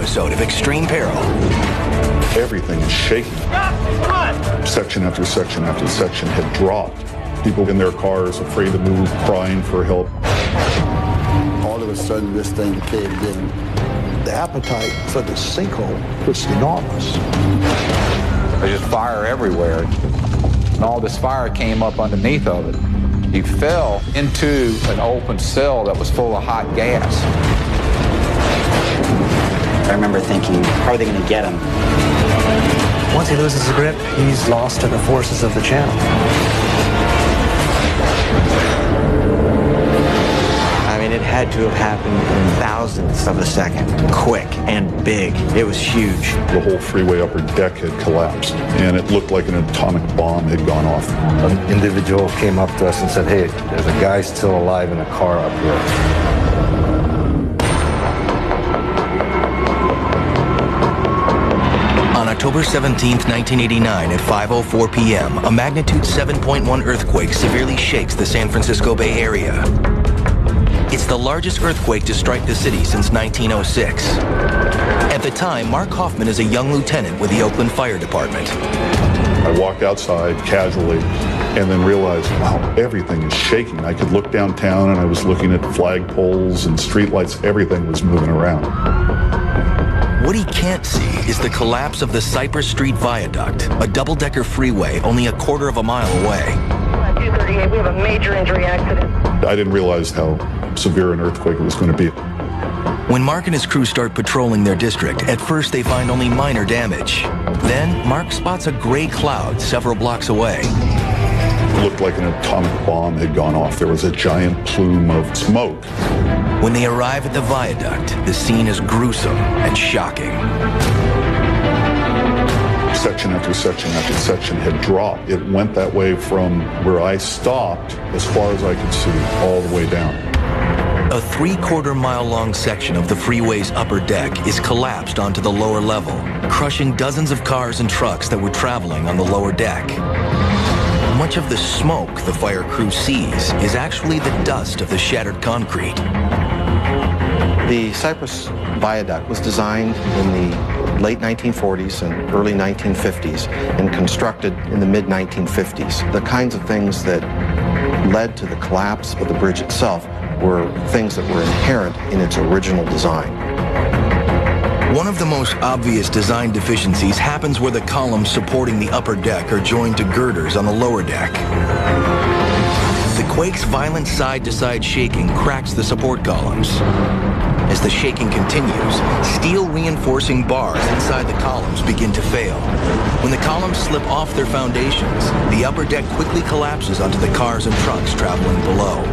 episode of Extreme Peril. Everything is shaking. Section after section after section had dropped. People in their cars, afraid to move, crying for help. All of a sudden, this thing caved in. The appetite for the sinkhole was enormous. There's just fire everywhere. And all this fire came up underneath of it. He fell into an open cell that was full of hot gas. I remember thinking, how are they going to get him? Once he loses his grip, he's lost to the forces of the channel. I mean, it had to have happened in thousandths of a second. Quick and big. It was huge. The whole freeway upper deck had collapsed, and it looked like an atomic bomb had gone off. An individual came up to us and said, hey, there's a guy still alive in a car up here. On October 17, 1989, at 5:04 p.m., a magnitude 7.1 earthquake severely shakes the San Francisco Bay Area. It's the largest earthquake to strike the city since 1906. At the time, Mark Hoffman is a young lieutenant with the Oakland Fire Department. I walked outside casually and then realized, wow, everything is shaking. I could look downtown and I was looking at flagpoles and streetlights. Everything was moving around. What he can't see is the collapse of the Cypress Street Viaduct, a double-decker freeway only a quarter of a mile away. 238, we have a major injury accident. I didn't realize how severe an earthquake it was going to be. When Mark and his crew start patrolling their district, at first they find only minor damage. Then, Mark spots a gray cloud several blocks away. It looked like an atomic bomb had gone off. There was a giant plume of smoke. When they arrive at the viaduct, the scene is gruesome and shocking. Section after section after section had dropped. It went that way from where I stopped, as far as I could see, all the way down. A 3/4 mile long section of the freeway's upper deck is collapsed onto the lower level, crushing dozens of cars and trucks that were traveling on the lower deck. Much of the smoke the fire crew sees is actually the dust of the shattered concrete. The Cypress Viaduct was designed in the late 1940s and early 1950s and constructed in the mid-1950s. The kinds of things that led to the collapse of the bridge itself were things that were inherent in its original design. One of the most obvious design deficiencies happens where the columns supporting the upper deck are joined to girders on the lower deck. The quake's violent side-to-side shaking cracks the support columns. As the shaking continues, steel reinforcing bars inside the columns begin to fail. When the columns slip off their foundations, the upper deck quickly collapses onto the cars and trucks traveling below.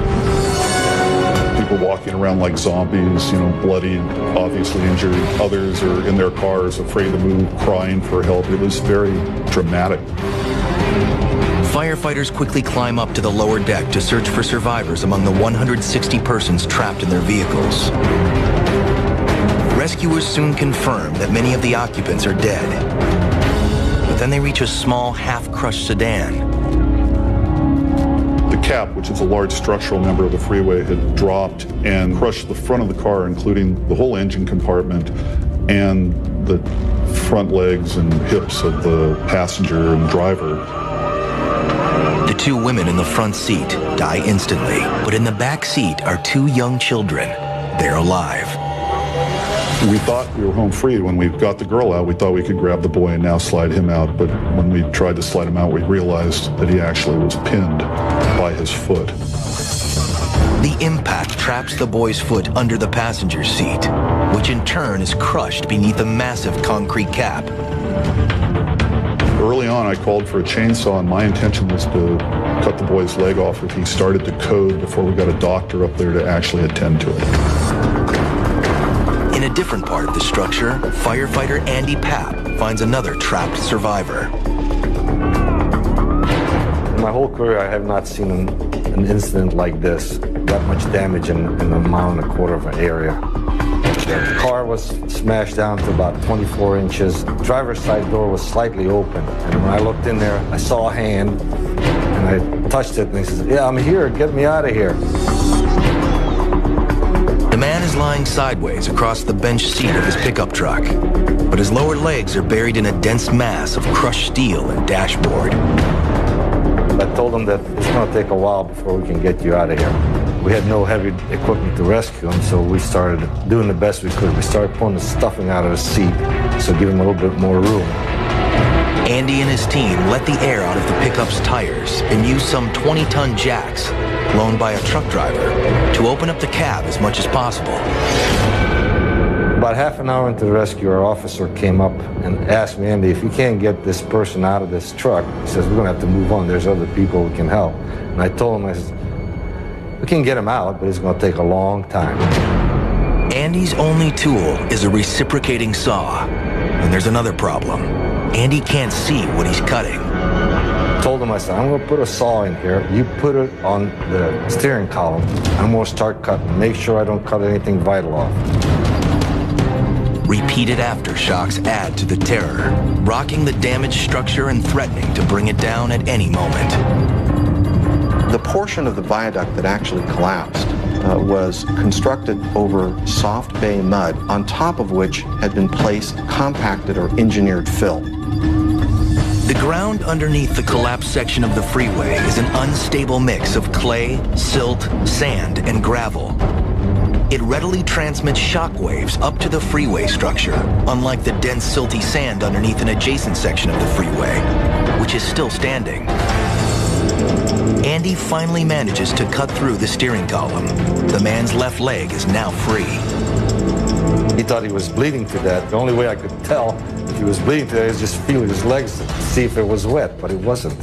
People walking around like zombies, bloody, obviously injured. Others are in their cars, afraid to move, crying for help. It was very dramatic. Firefighters quickly climb up to the lower deck to search for survivors among the 160 persons trapped in their vehicles. Rescuers soon confirm that many of the occupants are dead. But then they reach a small, half-crushed sedan. The cap, which is a large structural member of the freeway, had dropped and crushed the front of the car, including the whole engine compartment and the front legs and hips of the passenger and driver. The two women in the front seat die instantly, but in the back seat are two young children. They're alive. We thought we were home free. When we got the girl out, we thought we could grab the boy and now slide him out. But when we tried to slide him out, we realized that he actually was pinned by his foot. The impact traps the boy's foot under the passenger seat, which in turn is crushed beneath a massive concrete cap. Early on, I called for a chainsaw, and my intention was to cut the boy's leg off if he started to code before we got a doctor up there to actually attend to it. In a different part of the structure, firefighter Andy Papp finds another trapped survivor. In my whole career, I have not seen an incident like this. That much damage in a mile and a quarter of an area. The car was smashed down to about 24 inches. The driver's side door was slightly open. And when I looked in there, I saw a hand, and I touched it, and he says, "Yeah, I'm here. Get me out of here." The man is lying sideways across the bench seat of his pickup truck, but his lower legs are buried in a dense mass of crushed steel and dashboard. I told him that it's going to take a while before we can get you out of here. We had no heavy equipment to rescue him, so we started doing the best we could. We started pulling the stuffing out of his seat, so give him a little bit more room. Andy and his team let the air out of the pickup's tires and used some 20-ton jacks loaned by a truck driver to open up the cab as much as possible. About half an hour into the rescue, our officer came up and asked me, Andy, if you can't get this person out of this truck, he says, we're going to have to move on. There's other people we can help. And I told him, I said, we can get him out, but it's going to take a long time. Andy's only tool is a reciprocating saw. And there's another problem. Andy can't see what he's cutting. I told him, I said, I'm going to put a saw in here. You put it on the steering column. I'm going to start cutting. Make sure I don't cut anything vital off. Repeated aftershocks add to the terror, rocking the damaged structure and threatening to bring it down at any moment. The portion of the viaduct that actually collapsed was constructed over soft bay mud, on top of which had been placed compacted or engineered fill. The ground underneath the collapsed section of the freeway is an unstable mix of clay, silt, sand, and gravel. It readily transmits shock waves up to the freeway structure, unlike the dense silty sand underneath an adjacent section of the freeway, which is still standing. Andy finally manages to cut through the steering column. The man's left leg is now free. He thought he was bleeding to death. The only way I could tell if he was bleeding to death is just feel his legs to see if it was wet, but it wasn't.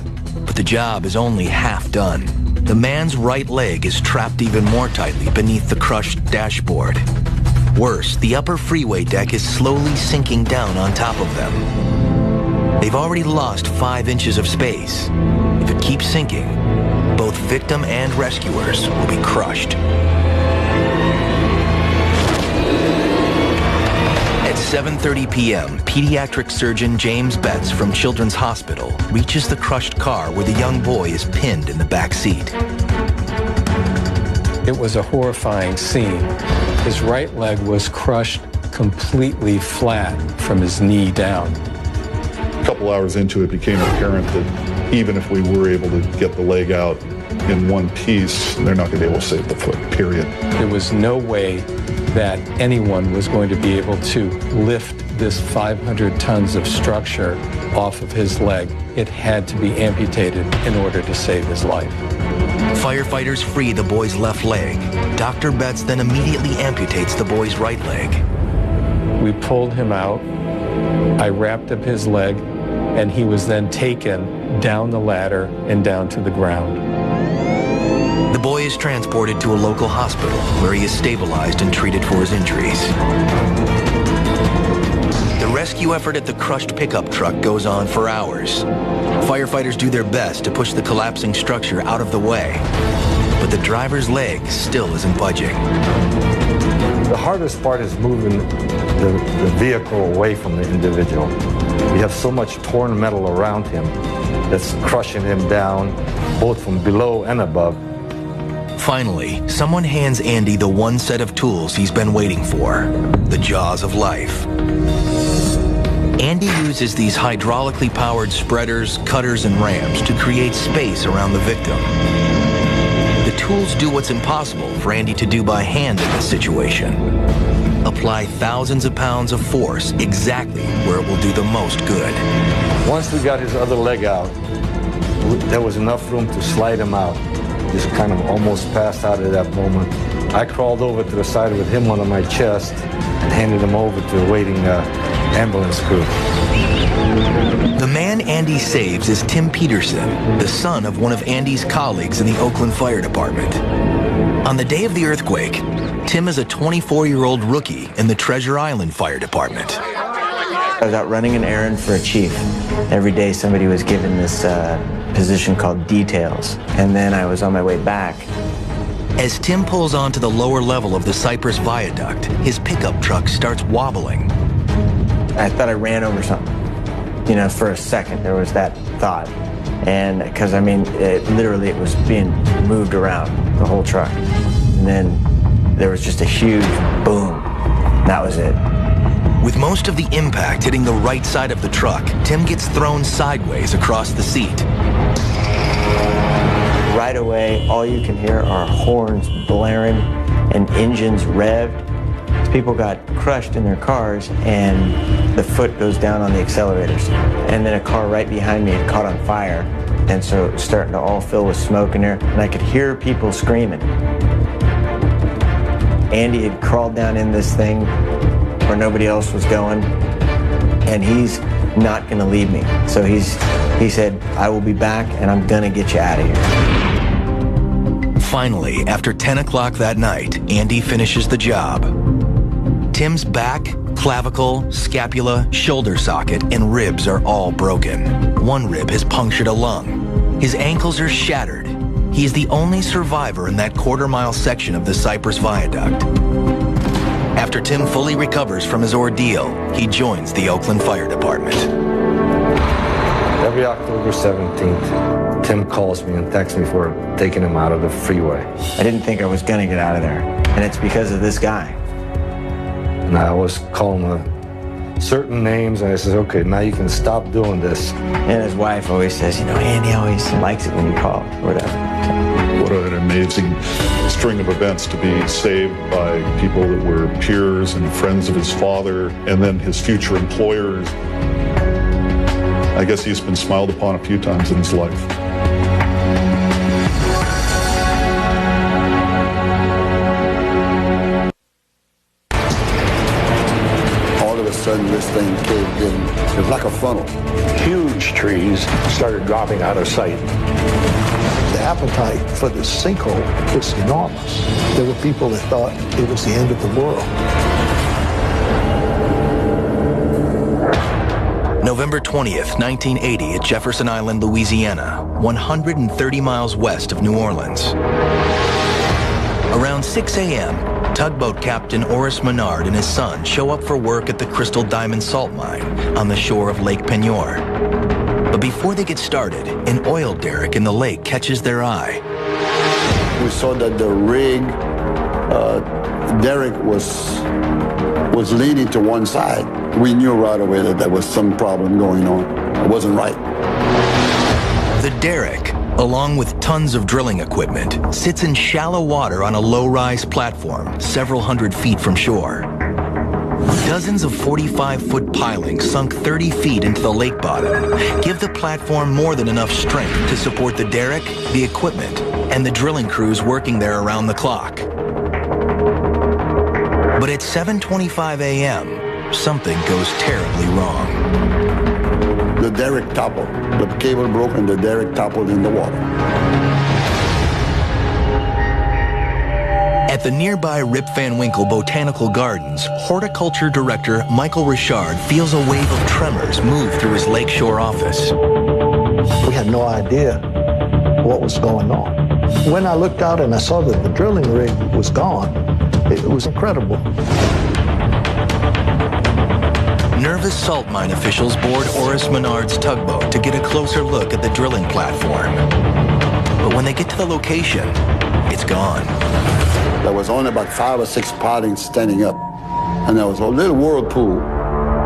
But the job is only half done. The man's right leg is trapped even more tightly beneath the crushed dashboard. Worse, the upper freeway deck is slowly sinking down on top of them. They've already lost 5 inches of space. If it keeps sinking, both victim and rescuers will be crushed. At 7:30 p.m., pediatric surgeon James Betts from Children's Hospital reaches the crushed car where the young boy is pinned in the back seat. It was a horrifying scene. His right leg was crushed completely flat from his knee down. A couple hours into it, became apparent that even if we were able to get the leg out in one piece, they're not going to be able to save the foot, period. There was no way that anyone was going to be able to lift this 500 tons of structure off of his leg. It had to be amputated in order to save his life. Firefighters free the boy's left leg. Dr. Betts then immediately amputates the boy's right leg. We pulled him out. I wrapped up his leg, and he was then taken down the ladder and down to the ground. The boy is transported to a local hospital where he is stabilized and treated for his injuries. The rescue effort at the crushed pickup truck goes on for hours. Firefighters do their best to push the collapsing structure out of the way, but the driver's leg still isn't budging. The hardest part is moving the vehicle away from the individual. We have so much torn metal around him that's crushing him down, both from below and above. Finally, someone hands Andy the one set of tools he's been waiting for, the jaws of life. Andy uses these hydraulically powered spreaders, cutters, and rams to create space around the victim. The tools do what's impossible for Andy to do by hand in this situation. Apply thousands of pounds of force exactly where it will do the most good. Once we got his other leg out, there was enough room to slide him out. Just kind of almost passed out at that moment. I crawled over to the side with him on my chest and handed him over to a waiting ambulance crew. The man Andy saves is Tim Peterson, the son of one of Andy's colleagues in the Oakland Fire Department. On the day of the earthquake, Tim is a 24-year-old rookie in the Treasure Island Fire Department. I was out running an errand for a chief. Every day somebody was given this position called details, and then I was on my way back. As Tim pulls onto the lower level of the Cypress Viaduct, his pickup truck starts wobbling. I thought I ran over something. You know, for a second there was that thought. And because, I mean, it was being moved around, the whole truck. And then there was just a huge boom. That was it. With most of the impact hitting the right side of the truck, Tim gets thrown sideways across the seat. Right away, all you can hear are horns blaring and engines revved. People got crushed in their cars, and the foot goes down on the accelerators. And then a car right behind me had caught on fire, and so it was starting to all fill with smoke in there, and I could hear people screaming. Andy had crawled down in this thing where nobody else was going, and he's not gonna leave me. So he said, I will be back, and I'm gonna get you out of here. Finally, after 10 o'clock that night, Andy finishes the job. Tim's back, clavicle, scapula, shoulder socket, and ribs are all broken. One rib has punctured a lung. His ankles are shattered. He is the only survivor in that quarter-mile section of the Cypress Viaduct. After Tim fully recovers from his ordeal, he joins the Oakland Fire Department. Every October 17th, Tim calls me and texts me for taking him out of the freeway. I didn't think I was gonna get out of there, and it's because of this guy. And I was calling certain names, and I said, okay, now you can stop doing this. And his wife always says, you know, Andy always likes it when you call, or whatever. What an amazing string of events to be saved by people that were peers and friends of his father, and then his future employers. I guess he's been smiled upon a few times in his life. Sudden this thing caved in. It was like a funnel. Huge trees started dropping out of sight. The appetite for this sinkhole was enormous. There were people that thought it was the end of the world. November 20th, 1980 at Jefferson Island, Louisiana, 130 miles west of New Orleans. Around 6 a.m., tugboat captain Horace Menard and his son show up for work at the Crystal Diamond Salt Mine on the shore of Lake Peigneur. But before they get started, an oil derrick in the lake catches their eye. We saw that the rig derrick was leaning to one side. We knew right away that there was some problem going on. It wasn't right. The derrick, along with tons of drilling equipment, sits in shallow water on a low-rise platform several hundred feet from shore. Dozens of 45-foot pilings sunk 30 feet into the lake bottom give the platform more than enough strength to support the derrick, the equipment, and the drilling crews working there around the clock. But at 7:25 a.m., something goes terribly wrong. The derrick toppled. The cable broke and the derrick toppled in the water. At the nearby Rip Van Winkle Botanical Gardens, horticulture director Michael Richard feels a wave of tremors move through his lakeshore office. We had no idea what was going on. When I looked out and I saw that the drilling rig was gone, it was incredible. Nervous salt mine officials board Horace Menard's tugboat to get a closer look at the drilling platform. But when they get to the location, it's gone. There was only about 5 or 6 pilings standing up. And there was a little whirlpool.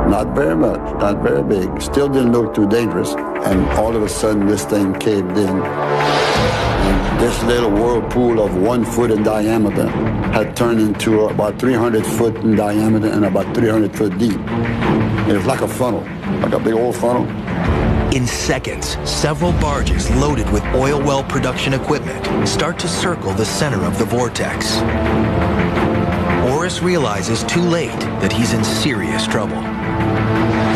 Not very much, not very big. Still didn't look too dangerous. And all of a sudden, this thing caved in. And this little whirlpool of 1 foot in diameter had turned into about 300 foot in diameter and about 300 foot deep. It was like a funnel, like a big old funnel. In seconds, several barges loaded with oil well production equipment start to circle the center of the vortex. Horace realizes too late that he's in serious trouble.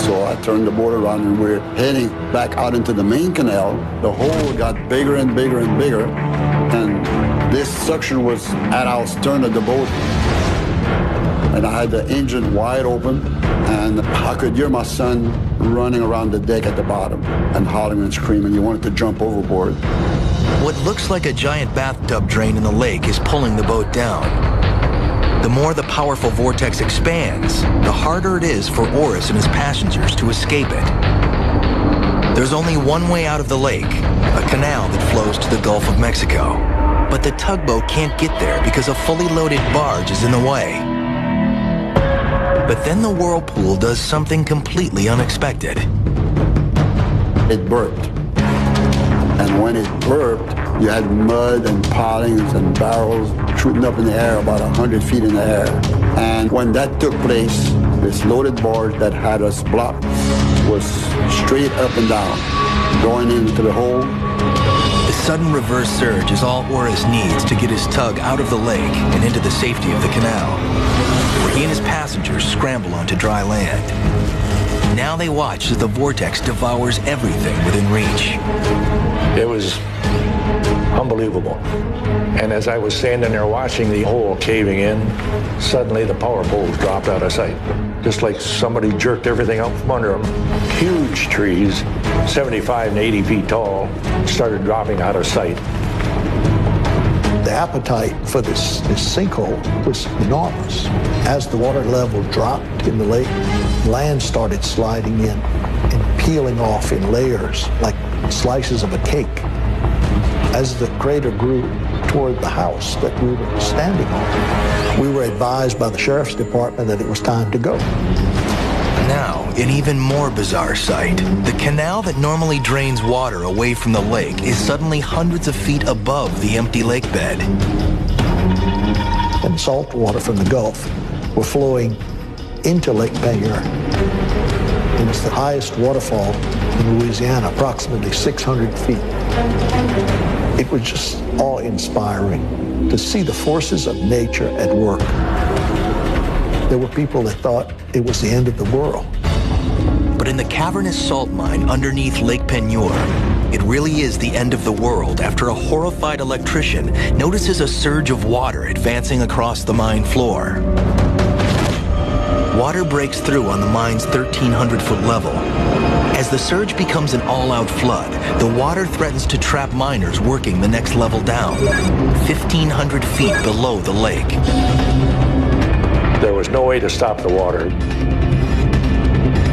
So I turned the boat around and we're heading back out into the main canal. The hole got bigger and bigger and bigger, and this suction was at our stern of the boat. And I had the engine wide open, and I could hear my son running around the deck at the bottom and hollering and screaming. He wanted to jump overboard. What looks like a giant bathtub drain in the lake is pulling the boat down. The more the powerful vortex expands, the harder it is for Horace and his passengers to escape it. There's only one way out of the lake, a canal that flows to the Gulf of Mexico. But the tugboat can't get there because a fully loaded barge is in the way. But then the whirlpool does something completely unexpected. It burped. And when it burped, you had mud and pilings and barrels shooting up in the air about 100 feet in the air. And when that took place, this loaded barge that had us blocked was straight up and down, going into the hole. The sudden reverse surge is all Oris needs to get his tug out of the lake and into the safety of the canal, where he and his passengers scramble onto dry land. Now they watch as the vortex devours everything within reach. It was unbelievable. And as I was standing there watching the hole caving in, suddenly the power poles dropped out of sight. Just like somebody jerked everything out from under them. Huge trees, 75 and 80 feet tall, started dropping out of sight. The appetite for this sinkhole was enormous. As the water level dropped in the lake, land started sliding in and peeling off in layers like slices of a cake. As the crater grew toward the house that we were standing on, we were advised by the sheriff's department that it was time to go. Now, an even more bizarre sight. The canal that normally drains water away from the lake is suddenly hundreds of feet above the empty lake bed. And salt water from the Gulf were flowing into Lake Peril. And it's the highest waterfall in Louisiana, approximately 600 feet. It was just awe-inspiring to see the forces of nature at work. There were people that thought it was the end of the world. But in the cavernous salt mine underneath Lake Peril, it really is the end of the world after a horrified electrician notices a surge of water advancing across the mine floor. Water breaks through on the mine's 1,300-foot level. As the surge becomes an all-out flood, the water threatens to trap miners working the next level down, 1,500 feet below the lake. There was no way to stop the water.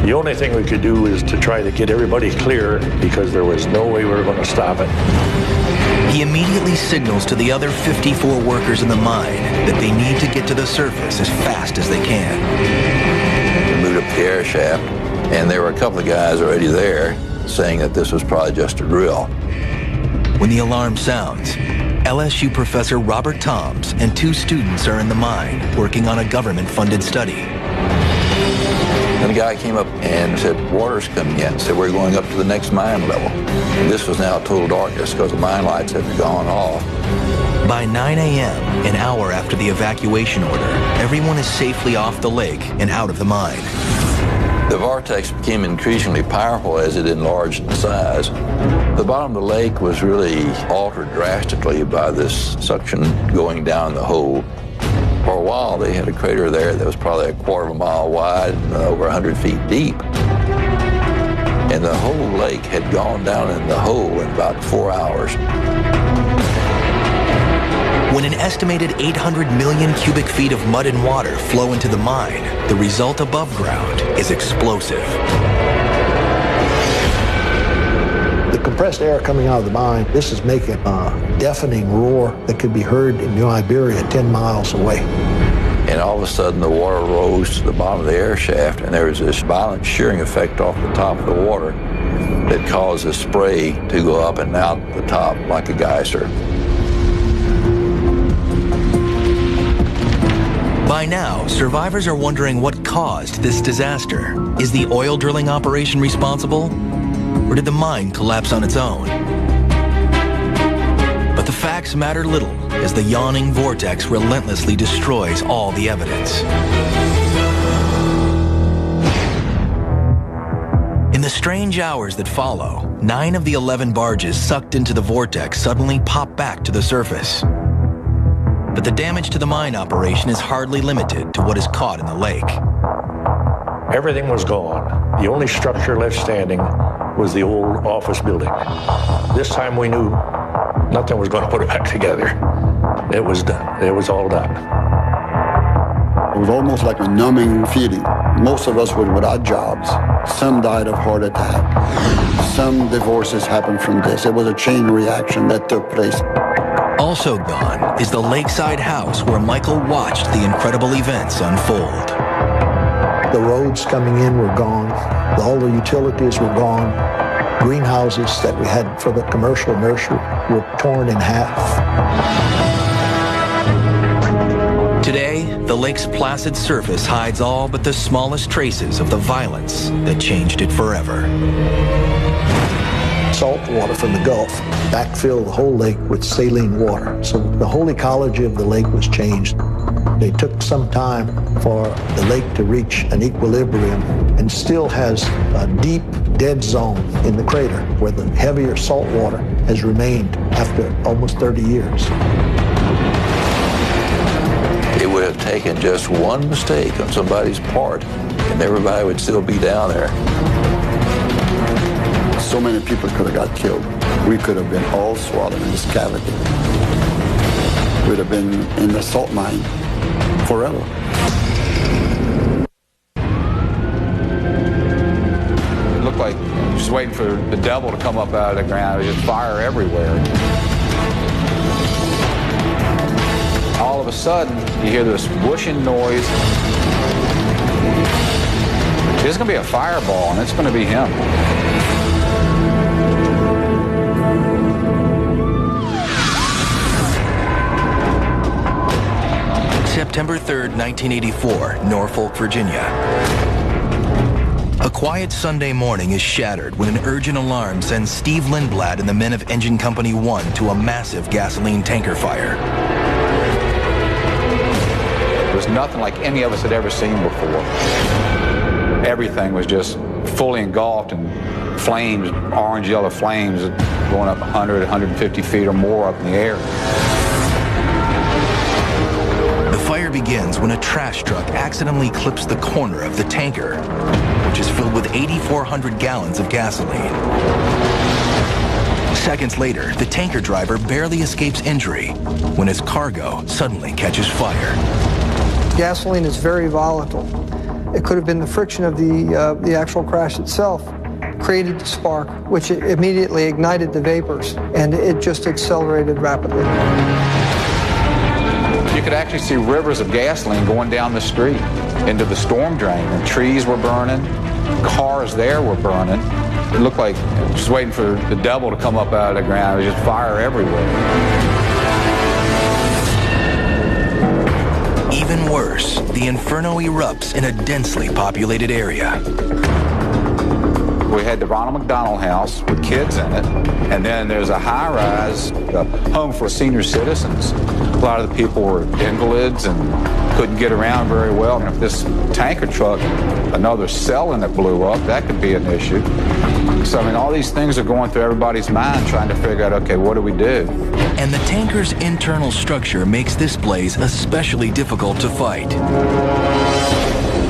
The only thing we could do is to try to get everybody clear because there was no way we were going to stop it. He immediately signals to the other 54 workers in the mine that they need to get to the surface as fast as they can. We moved up the air shaft, and there were a couple of guys already there saying that this was probably just a drill. When the alarm sounds, LSU professor Robert Toms and 2 students are in the mine working on a government-funded study. And the guy came up and said, water's coming in. Said, we're going up to the next mine level. And this was now total darkness because the mine lights had gone off. By 9 a.m., an hour after the evacuation order, everyone is safely off the lake and out of the mine. The vortex became increasingly powerful as it enlarged in size. The bottom of the lake was really altered drastically by this suction going down the hole. For a while, they had a crater there that was probably a quarter of a mile wide and over 100 feet deep. And the whole lake had gone down in the hole in about 4 hours. When an estimated 800 million cubic feet of mud and water flow into the mine, the result above ground is explosive. The compressed air coming out of the mine, this is making a deafening roar that could be heard in New Iberia 10 miles away. And all of a sudden the water rose to the bottom of the air shaft, and there was this violent shearing effect off the top of the water that caused the spray to go up and out the top like a geyser. By now, survivors are wondering what caused this disaster. Is the oil drilling operation responsible? Or did the mine collapse on its own? But the facts matter little as the yawning vortex relentlessly destroys all the evidence. In the strange hours that follow, 9 of the 11 barges sucked into the vortex suddenly pop back to the surface. But the damage to the mine operation is hardly limited to what is caught in the lake. Everything was gone. The only structure left standing was the old office building. This time we knew nothing was going to put it back together. It was done. It was all done. It was almost like a numbing feeling. Most of us were without jobs. Some died of heart attack. Some divorces happened from this. It was a chain reaction that took place. Also gone is the lakeside house where Michael watched the incredible events unfold. The roads coming in were gone. All the utilities were gone. Greenhouses that we had for the commercial nursery were torn in half. Today, the lake's placid surface hides all but the smallest traces of the violence that changed it forever. Salt water from the Gulf backfilled the whole lake with saline water. So the whole ecology of the lake was changed. It took some time for the lake to reach an equilibrium and still has a deep dead zone in the crater where the heavier salt water has remained after almost 30 years. It would have taken just one mistake on somebody's part, and everybody would still be down there. So many people could have got killed. We could have been all swallowed in this cavity. We'd have been in the salt mine forever. It looked like just waiting for the devil to come up out of the ground. There was just fire everywhere. All of a sudden, you hear this whooshing noise. There's going to be a fireball, and it's going to be him. September 3rd, 1984, Norfolk, Virginia. A quiet Sunday morning is shattered when an urgent alarm sends Steve Lindblad and the men of Engine Company 1 to a massive gasoline tanker fire. It was nothing like any of us had ever seen before. Everything was just fully engulfed in flames, orange-yellow flames going up 100, 150 feet or more up in the air. The fire begins when a trash truck accidentally clips the corner of the tanker, which is filled with 8,400 gallons of gasoline. Seconds later, the tanker driver barely escapes injury when his cargo suddenly catches fire. Gasoline is very volatile. It could have been the friction of the actual crash itself created the spark, which immediately ignited the vapors, and it just accelerated rapidly. You could actually see rivers of gasoline going down the street into the storm drain, and trees were burning, cars there were burning. It looked like just waiting for the devil to come up out of the ground. There was just fire everywhere. Even worse, the inferno erupts in a densely populated area. We had the Ronald McDonald House with kids in it, and then there's a high-rise home for senior citizens. A lot of the people were invalids and couldn't get around very well. And if this tanker truck, another cell in it blew up, that could be an issue. So, I mean, all these things are going through everybody's mind trying to figure out, okay, what do we do? And the tanker's internal structure makes this blaze especially difficult to fight.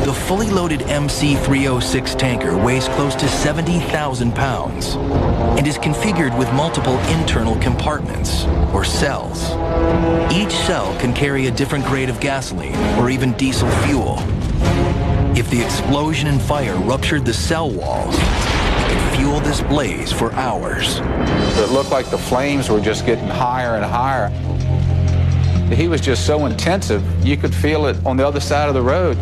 The fully loaded MC-306 tanker weighs close to 70,000 pounds and is configured with multiple internal compartments, or cells. Each cell can carry a different grade of gasoline or even diesel fuel. If the explosion and fire ruptured the cell walls, it could fuel this blaze for hours. It looked like the flames were just getting higher and higher. He was just so intensive, you could feel it on the other side of the road.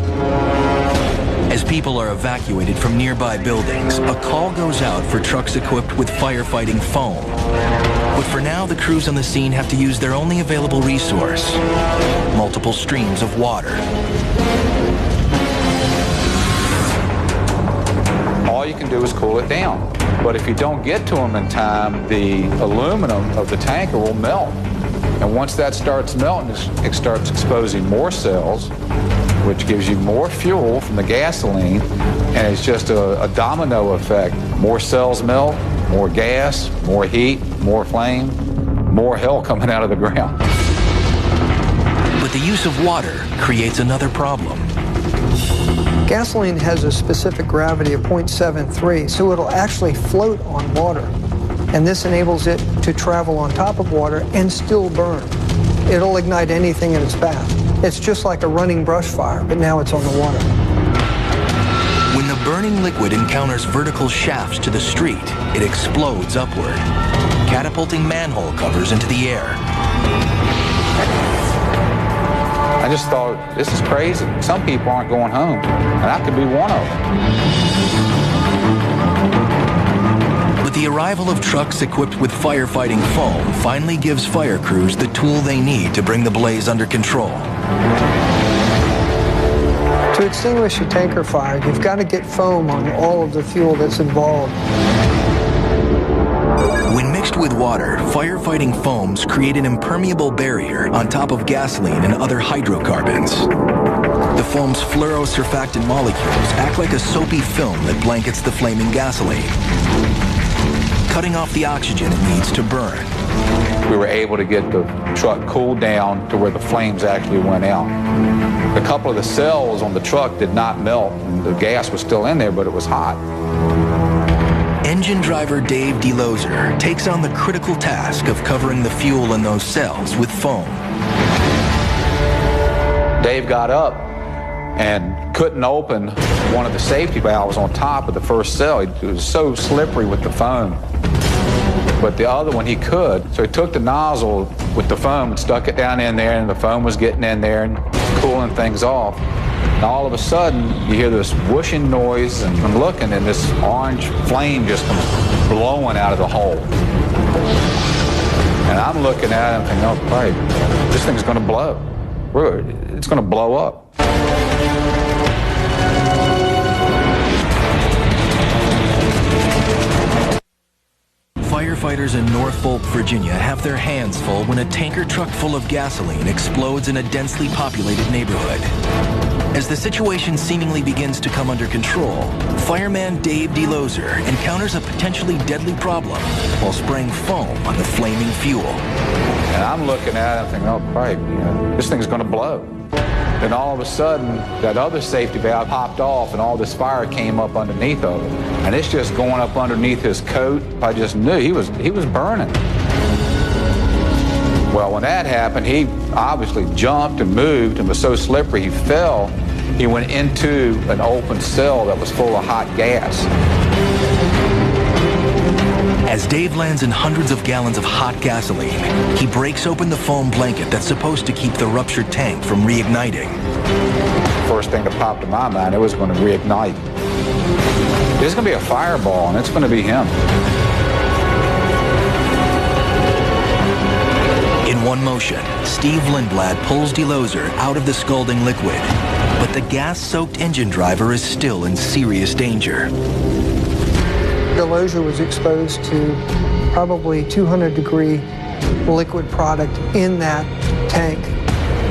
As people are evacuated from nearby buildings, a call goes out for trucks equipped with firefighting foam. But for now, the crews on the scene have to use their only available resource: multiple streams of water. All you can do is cool it down. But if you don't get to them in time, the aluminum of the tanker will melt. And once that starts melting, it starts exposing more cells, which gives you more fuel from the gasoline, and it's just a domino effect. More cells melt, more gas, more heat, more flame, more hell coming out of the ground. But the use of water creates another problem. Gasoline has a specific gravity of 0.73, so it'll actually float on water. And this enables it to travel on top of water and still burn. It'll ignite anything in its path. It's just like a running brush fire, but now it's on the water. When the burning liquid encounters vertical shafts to the street, it explodes upward, catapulting manhole covers into the air. I just thought, this is crazy. Some people aren't going home, and I could be one of them. But the arrival of trucks equipped with firefighting foam finally gives fire crews the tool they need to bring the blaze under control. To extinguish a tanker fire, you've got to get foam on all of the fuel that's involved. When mixed with water, firefighting foams create an impermeable barrier on top of gasoline and other hydrocarbons. The foam's fluorosurfactant molecules act like a soapy film that blankets the flaming gasoline, cutting off the oxygen it needs to burn. We were able to get the truck cooled down to where the flames actually went out. A couple of the cells on the truck did not melt, and the gas was still in there, but it was hot. Engine driver Dave DeLozer takes on the critical task of covering the fuel in those cells with foam. Dave got up and couldn't open one of the safety valves on top of the first cell. It was so slippery with the foam. But the other one he could. So he took the nozzle with the foam and stuck it down in there, and the foam was getting in there and cooling things off. And all of a sudden, you hear this whooshing noise, and I'm looking, and this orange flame just comes blowing out of the hole. And I'm looking at it and thinking, oh, right, this thing's going to blow. It's going to blow up. Firefighters in Norfolk, Virginia have their hands full when a tanker truck full of gasoline explodes in a densely populated neighborhood. As the situation seemingly begins to come under control, fireman Dave DeLozer encounters a potentially deadly problem while spraying foam on the flaming fuel. And I'm looking at it and thinking, oh, right, this thing's going to blow. Then all of a sudden, that other safety valve popped off and all this fire came up underneath of it. And it's just going up underneath his coat. I just knew he was burning. Well, when that happened, he obviously jumped and moved and was so slippery he fell. He went into an open cell that was full of hot gas. As Dave lands in hundreds of gallons of hot gasoline, he breaks open the foam blanket that's supposed to keep the ruptured tank from reigniting. First thing that popped in my mind, it was going to reignite. There's going to be a fireball, and it's going to be him. In one motion, Steve Lindblad pulls DeLozer out of the scalding liquid, but the gas-soaked engine driver is still in serious danger. DeLozer was exposed to probably 200-degree liquid product in that tank.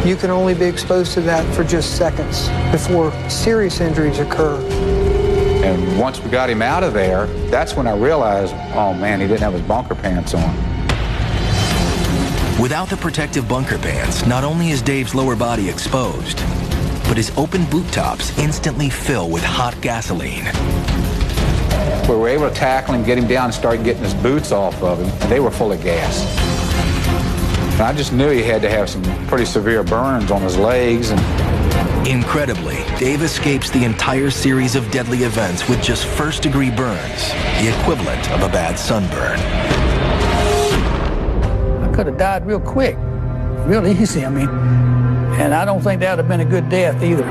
You can only be exposed to that for just seconds before serious injuries occur. And once we got him out of there, that's when I realized, oh man, he didn't have his bunker pants on. Without the protective bunker pants, not only is Dave's lower body exposed, but his open boot tops instantly fill with hot gasoline. We were able to tackle him, get him down, and start getting his boots off of him, and they were full of gas. And I just knew he had to have some pretty severe burns on his legs. And incredibly, Dave escapes the entire series of deadly events with just first-degree burns, the equivalent of a bad sunburn. I could have died real quick, real easy, and I don't think that would have been a good death either.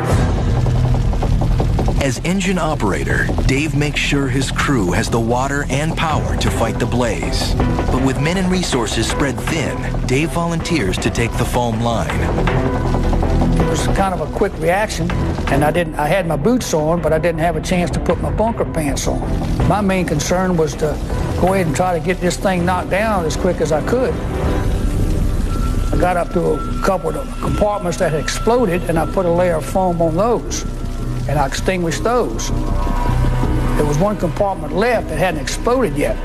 As engine operator, Dave makes sure his crew has the water and power to fight the blaze. But with men and resources spread thin, Dave volunteers to take the foam line. It was kind of a quick reaction, and I had my boots on, but I didn't have a chance to put my bunker pants on. My main concern was to go ahead and try to get this thing knocked down as quick as I could. I got up to a couple of compartments that had exploded, and I put a layer of foam on those. And I extinguished those. There was one compartment left that hadn't exploded yet.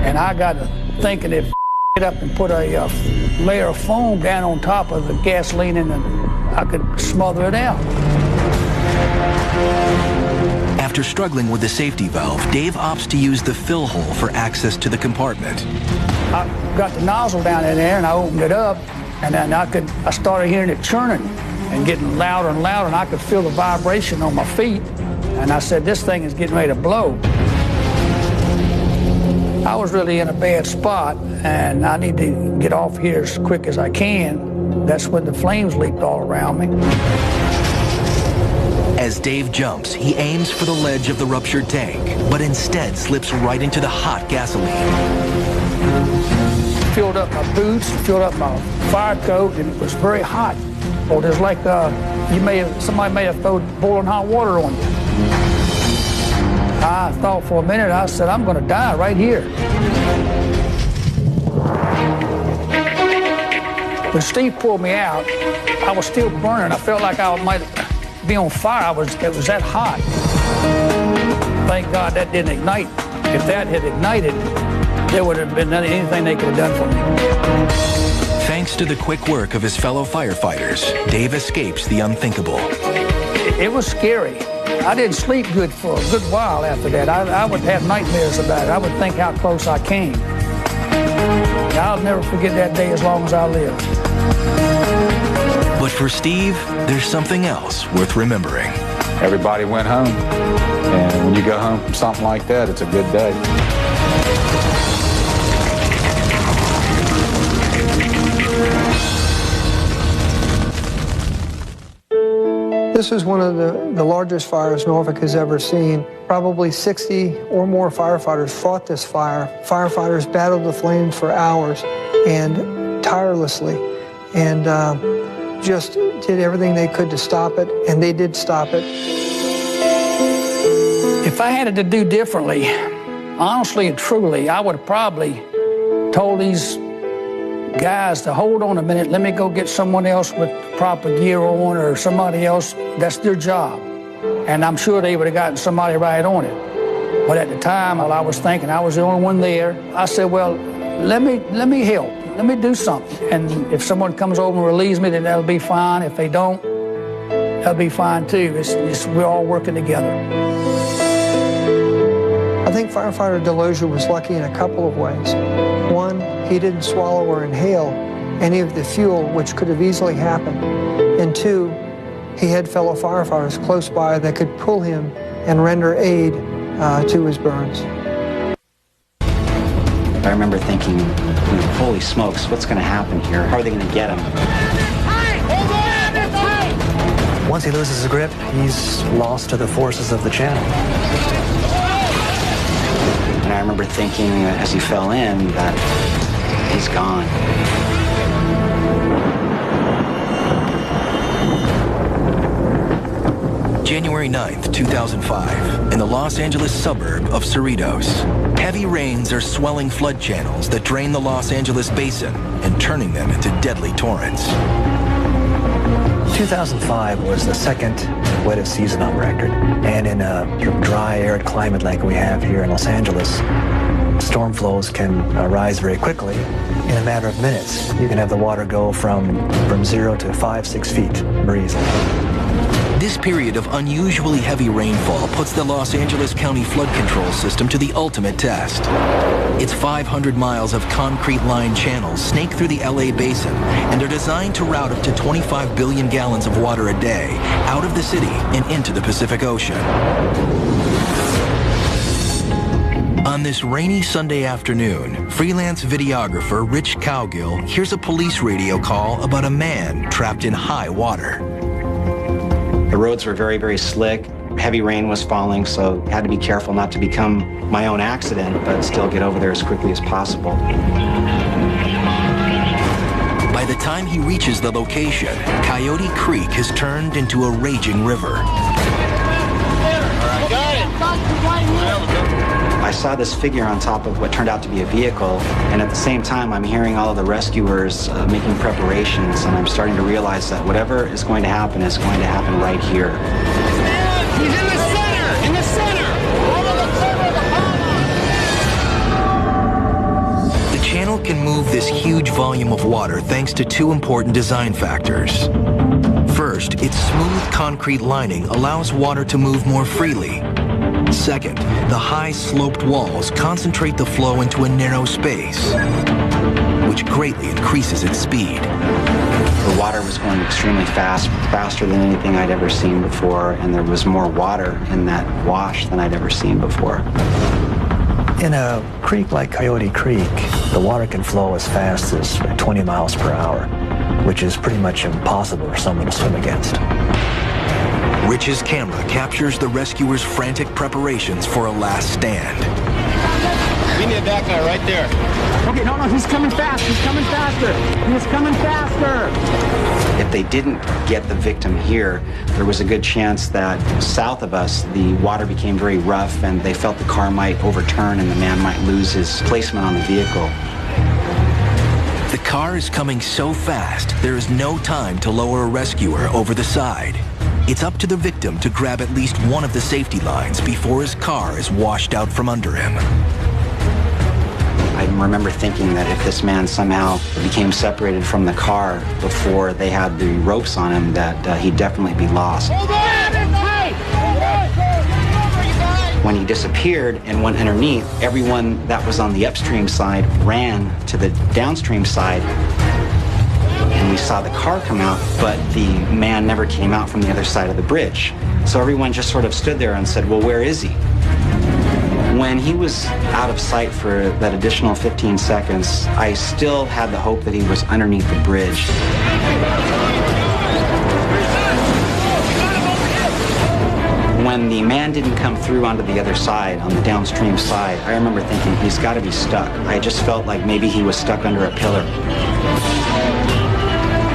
And I got to thinking if I up and put a layer of foam down on top of the gasoline and I could smother it out. After struggling with the safety valve, Dave opts to use the fill hole for access to the compartment. I got the nozzle down in there and I opened it up, and then I started hearing it churning and getting louder and louder, and I could feel the vibration on my feet. And I said, this thing is getting ready to blow. I was really in a bad spot, and I need to get off here as quick as I can. That's when the flames leaped all around me. As Dave jumps, he aims for the ledge of the ruptured tank, but instead slips right into the hot gasoline. Filled up my boots, filled up my fire coat, and it was very hot. Well, there's like somebody may have thrown boiling hot water on you. I thought for a minute, I said, I'm going to die right here. When Steve pulled me out, I was still burning. I felt like I might be on fire. It was that hot. Thank God that didn't ignite. If that had ignited, there would have been anything they could have done for me. Thanks to the quick work of his fellow firefighters, Dave escapes the unthinkable. It was scary. I didn't sleep good for a good while after that. I would have nightmares about it. I would think how close I came. I'll never forget that day as long as I live. But for Steve, there's something else worth remembering. Everybody went home, and when you go home from something like that, it's a good day. This is one of the largest fires Norfolk has ever seen. Probably 60 or more firefighters fought this fire. Firefighters battled the flames for hours and tirelessly, and just did everything they could to stop it, and they did stop it. If I had it to do differently, honestly and truly, I would have probably told these guys to hold on a minute, let me go get someone else with proper gear on, or somebody else, that's their job. And I'm sure they would have gotten somebody right on it. But at the time, while I was thinking I was the only one there, I said, well, let me help. Let me do something. And if someone comes over and relieves me, then that'll be fine. If they don't, that'll be fine too. We're all working together. I think firefighter Delosia was lucky in a couple of ways. One, he didn't swallow or inhale any of the fuel, which could have easily happened. And two, he had fellow firefighters close by that could pull him and render aid to his burns. I remember thinking, holy smokes, what's going to happen here? How are they going to get him? Once he loses his grip, he's lost to the forces of the channel. And I remember thinking as he fell in that he's gone. January 9th, 2005, in the Los Angeles suburb of Cerritos. Heavy rains are swelling flood channels that drain the Los Angeles basin and turning them into deadly torrents. 2005 was the second wettest season on record. And in a dry, arid climate like we have here in Los Angeles, storm flows can rise very quickly. In a matter of minutes, you can have the water go from 0 to 5-6 feet very easily. This period of unusually heavy rainfall puts the Los Angeles County flood control system to the ultimate test. Its 500 miles of concrete-lined channels snake through the LA basin and are designed to route up to 25 billion gallons of water a day out of the city and into the Pacific Ocean. On this rainy Sunday afternoon, freelance videographer Rich Cowgill hears a police radio call about a man trapped in high water. The roads were very, very slick. Heavy rain was falling, so I had to be careful not to become my own accident, but still get over there as quickly as possible. By the time he reaches the location, Coyote Creek has turned into a raging river. I saw this figure on top of what turned out to be a vehicle, and at the same time I'm hearing all of the rescuers making preparations, and I'm starting to realize that whatever is going to happen is going to happen right here. He's in the center! In the center! Over the center of the pond! The channel can move this huge volume of water thanks to two important design factors. First, its smooth concrete lining allows water to move more freely. Second, the high sloped walls concentrate the flow into a narrow space, which greatly increases its speed. The water was going extremely fast, faster than anything I'd ever seen before, and there was more water in that wash than I'd ever seen before. In a creek like Coyote Creek, the water can flow as fast as 20 miles per hour, which is pretty much impossible for someone to swim against. Rich's camera captures the rescuers' frantic preparations for a last stand. We need that guy right there. Okay, no, he's coming fast. He's coming faster. He's coming faster. If they didn't get the victim here, there was a good chance that south of us, the water became very rough and they felt the car might overturn and the man might lose his placement on the vehicle. The car is coming so fast, there is no time to lower a rescuer over the side. It's up to the victim to grab at least one of the safety lines before his car is washed out from under him. I remember thinking that if this man somehow became separated from the car before they had the ropes on him, that he'd definitely be lost. Hold on! Hey! When he disappeared and went underneath, everyone that was on the upstream side ran to the downstream side, and we saw the car come out, but the man never came out from the other side of the bridge. So everyone just sort of stood there and said, well, where is he? When he was out of sight for that additional 15 seconds, I still had the hope that he was underneath the bridge. When the man didn't come through onto the other side, on the downstream side, I remember thinking, he's got to be stuck. I just felt like maybe he was stuck under a pillar.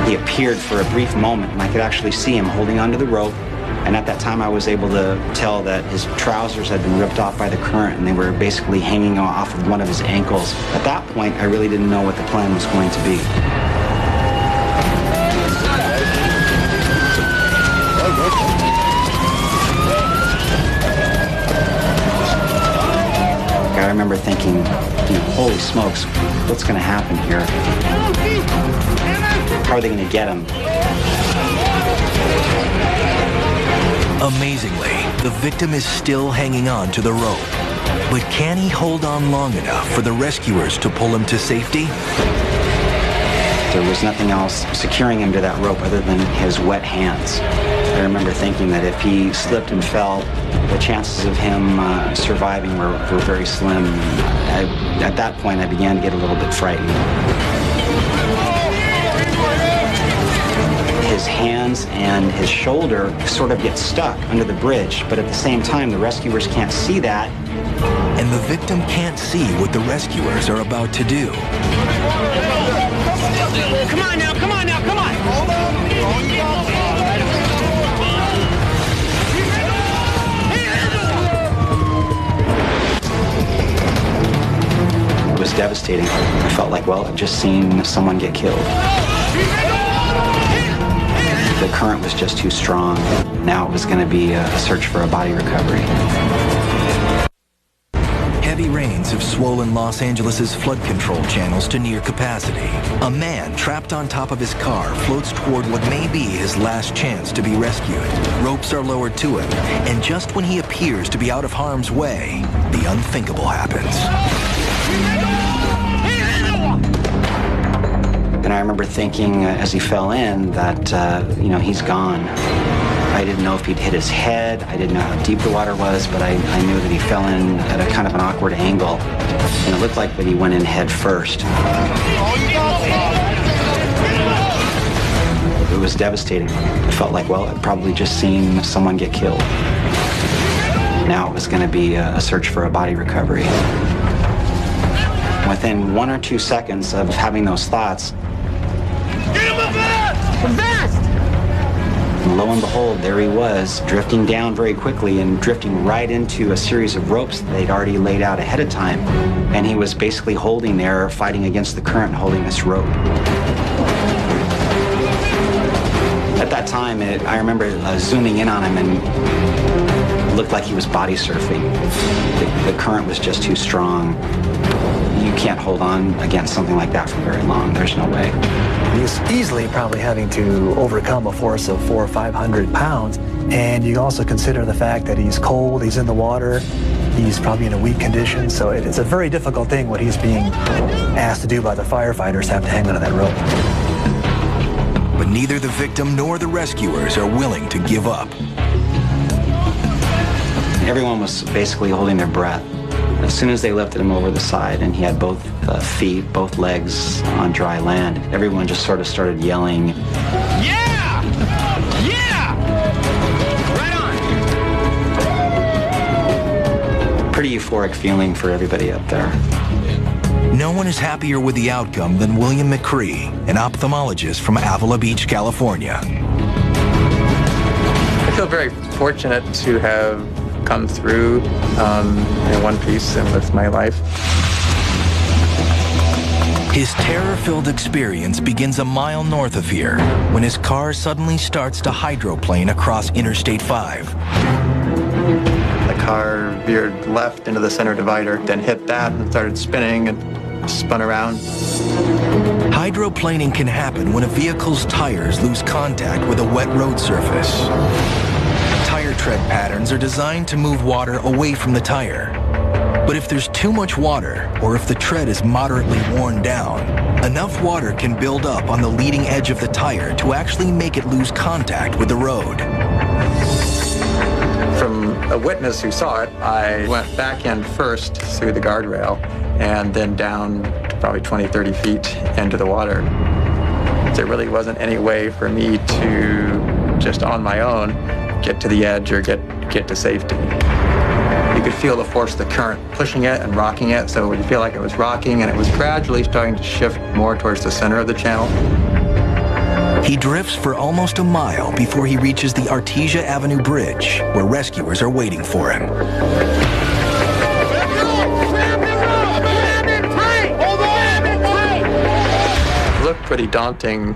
He appeared for a brief moment, and I could actually see him holding onto the rope. And at that time, I was able to tell that his trousers had been ripped off by the current, and they were basically hanging off of one of his ankles. At that point, I really didn't know what the plan was going to be. I remember thinking, holy smokes, what's going to happen here? How are they going to get him? Amazingly, the victim is still hanging on to the rope. But can he hold on long enough for the rescuers to pull him to safety? There was nothing else securing him to that rope other than his wet hands. I remember thinking that if he slipped and fell, the chances of him surviving were very slim. At that point, I began to get a little bit frightened. His hands and his shoulder sort of get stuck under the bridge, but at the same time, the rescuers can't see that. And the victim can't see what the rescuers are about to do. Come on now, come on now, come on! Hold on! It was devastating. I felt like, well, I've just seen someone get killed. The current was just too strong. Now it was going to be a search for a body recovery. Heavy rains have swollen Los Angeles' flood control channels to near capacity. A man trapped on top of his car floats toward what may be his last chance to be rescued. Ropes are lowered to him, and just when he appears to be out of harm's way, the unthinkable happens. And I remember thinking as he fell in that, he's gone. I didn't know if he'd hit his head. I didn't know how deep the water was, but I knew that he fell in at a kind of an awkward angle. And it looked like that he went in head first. It was devastating. I felt like, well, I'd probably just seen someone get killed. Now it was going to be a search for a body recovery. Within 1 or 2 seconds of having those thoughts, and lo and behold, there he was, drifting down very quickly and drifting right into a series of ropes that they'd already laid out ahead of time. And he was basically holding there, fighting against the current, holding this rope. At that time, I remember zooming in on him, and it looked like he was body surfing. The current was just too strong. You can't hold on against something like that for very long. There's no way. He's easily probably having to overcome a force of 400 or 500 pounds. And you also consider the fact that he's cold, he's in the water, he's probably in a weak condition. So it's a very difficult thing what he's being asked to do by the firefighters, have to hang onto that rope. but neither the victim nor the rescuers are willing to give up. Everyone was basically holding their breath. As soon as they lifted him over the side and he had both feet, both legs on dry land, everyone just sort of started yelling, "Yeah! Yeah! Right on!" Pretty euphoric feeling for everybody up there. No one is happier with the outcome than William McCree, an ophthalmologist from Avila Beach, California. I feel very fortunate to have come through in one piece and with my life. His terror-filled experience begins a mile north of here when his car suddenly starts to hydroplane across Interstate 5. The car veered left into the center divider, then hit that and started spinning and spun around. Hydroplaning can happen when a vehicle's tires lose contact with a wet road surface. Tire tread patterns are designed to move water away from the tire. But if there's too much water, or if the tread is moderately worn down, enough water can build up on the leading edge of the tire to actually make it lose contact with the road. From a witness who saw it, I went back end first through the guardrail and then down probably 20, 30 feet into the water. There really wasn't any way for me to, just on my own, get to the edge or get to safety. You could feel the force of the current pushing it and rocking it, so you feel like it was rocking, and it was gradually starting to shift more towards the center of the channel. He drifts for almost a mile before he reaches the Artesia Avenue Bridge, where rescuers are waiting for him. It looked pretty daunting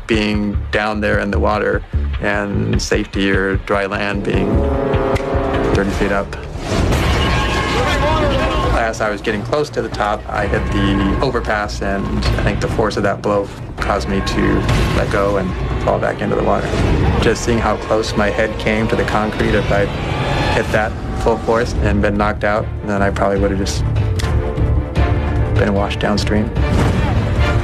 being down there in the water and safety or dry land being 30 feet up. As I was getting close to the top, I hit the overpass, and I think the force of that blow caused me to let go and fall back into the water. Just seeing how close my head came to the concrete, if I'd hit that full force and been knocked out, then I probably would have just been washed downstream.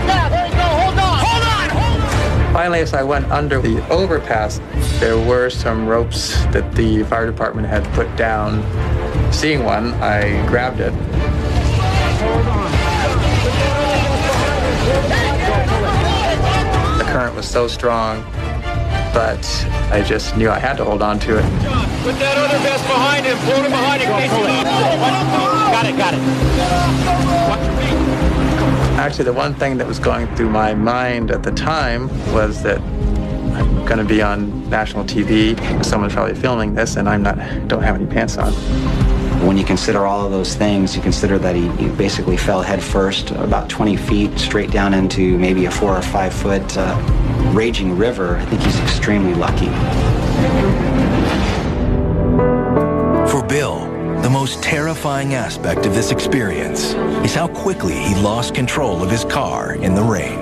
Yeah, there you go. Hold on. Hold on. Hold on. Finally, as I went under the overpass, there were some ropes that the fire department had put down. Seeing one, I grabbed it. The current was so strong, but I just knew I had to hold on to it. Put that other vest behind him. Float him behind him. Got it. Watch your feet. Actually, the one thing that was going through my mind at the time was that I'm going to be on national TV. Someone's probably filming this, and don't have any pants on. When you consider all of those things, you consider that he basically fell head first about 20 feet straight down into maybe a 4 or 5 foot raging river. I think he's extremely lucky. For Bill, the most terrifying aspect of this experience is how quickly he lost control of his car in the rain.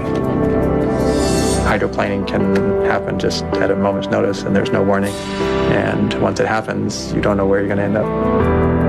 Hydroplaning can happen just at a moment's notice, and there's no warning. And once it happens, you don't know where you're going to end up.